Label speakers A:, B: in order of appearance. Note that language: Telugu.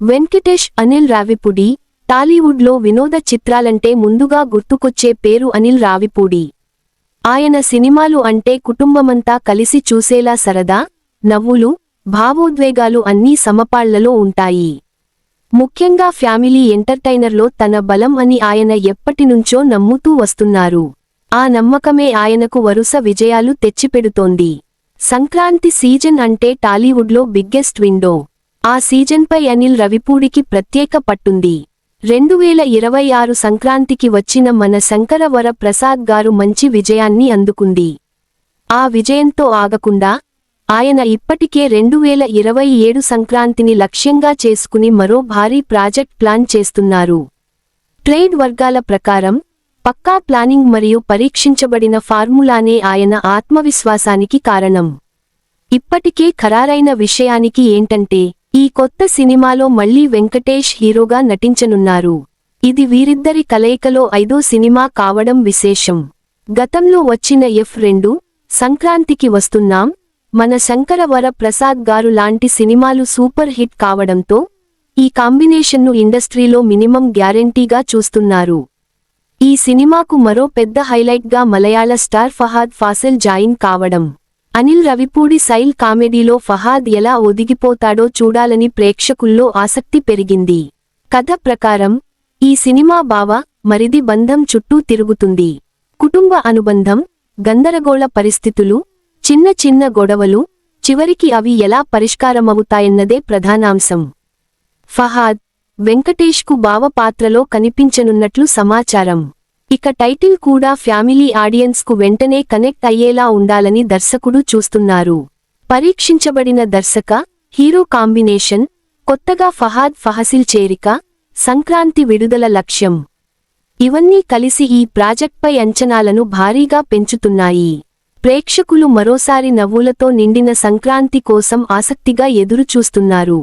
A: వెంకటేష్ అనిల్ రావిపూడి. టాలీవుడ్లో వినోద చిత్రాలంటే ముందుగా గుర్తుకొచ్చే పేరు అనిల్ రావిపూడి. ఆయన సినిమాలు అంటే కుటుంబమంతా కలిసి చూసేలా సరదా, నవ్వులు, భావోద్వేగాలు అన్నీ సమపాళ్లలో ఉంటాయి. ముఖ్యంగా ఫ్యామిలీ ఎంటర్టైనర్లో తన బలం అని ఆయన ఎప్పటినుంచో నమ్ముతూ వస్తున్నారు. ఆ నమ్మకమే ఆయనకు వరుస విజయాలు తెచ్చిపెడుతోంది. సంక్రాంతి సీజన్ అంటే టాలీవుడ్లో బిగ్గెస్ట్ విండో. ఆ సీజన్పై అనిల్ రావిపూడికి ప్రత్యేక పట్టుంది. 2026 సంక్రాంతికి వచ్చిన మన శంకర వర ప్రసాద్ గారు మంచి విజయాన్ని అందుకుంది. ఆ విజయంతో ఆగకుండా ఆయన ఇప్పటికే 2027 సంక్రాంతిని లక్ష్యంగా చేసుకుని మరో భారీ ప్రాజెక్ట్ ప్లాన్ చేస్తున్నారు. ట్రేడ్ వర్గాల ప్రకారం పక్కా ప్లానింగ్ మరియు పరీక్షించబడిన ఫార్ములానే ఆయన ఆత్మవిశ్వాసానికి కారణం. ఇప్పటికే ఖరారైన విషయానికి ఏంటంటే ఈ కొత్త సినిమాలో మళ్లీ వెంకటేష్ హీరోగా నటించనున్నారు. ఇది వీరిద్దరి కలయికలో 5వ సినిమా కావడం విశేషం. గతంలో వచ్చిన F2, సంక్రాంతికి వస్తున్నాం, మన శంకర వర ప్రసాద్ గారు లాంటి సినిమాలు సూపర్ హిట్ కావడంతో ఈ కాంబినేషన్ను ఇండస్ట్రీలో మినిమం గ్యారెంటీగా చూస్తున్నారు. ఈ సినిమాకు మరో పెద్ద హైలైట్గా మలయాళ స్టార్ ఫహాద్ ఫాసిల్ జాయిన్ కావడం. అనిల్ రావిపూడి సైల్ కామెడీలో ఫహాద్ ఎలా ఒదిగిపోతాడో చూడాలని ప్రేక్షకుల్లో ఆసక్తి పెరిగింది. కథ ప్రకారం ఈ సినిమా బావ, మరిది బంధం చుట్టూ తిరుగుతుంది. కుటుంబ అనుబంధం, గందరగోళ పరిస్థితులు, చిన్న చిన్న గొడవలు, చివరికి అవి ఎలా పరిష్కారమవుతాయన్నదే ప్రధానాంశం. ఫహాద్, వెంకటేష్కు బావ పాత్రలో కనిపించనున్నట్లు సమాచారం. ఇక టైటిల్ కూడా ఫ్యామిలీ ఆడియన్స్కు వెంటనే కనెక్ట్ అయ్యేలా ఉండాలని దర్శకుడు చూస్తున్నారు. పరీక్షించబడిన దర్శక, హీరో కాంబినేషన్, కొత్తగా ఫహాద్ ఫాసిల్ చేరిక, సంక్రాంతి విడుదల లక్ష్యం. ఇవన్నీ కలిసి ఈ ప్రాజెక్ట్పై అంచనాలను భారీగా పెంచుతున్నాయి. ప్రేక్షకులు మరోసారి నవ్వులతో నిండిన సంక్రాంతి కోసం ఆసక్తిగా ఎదురుచూస్తున్నారు.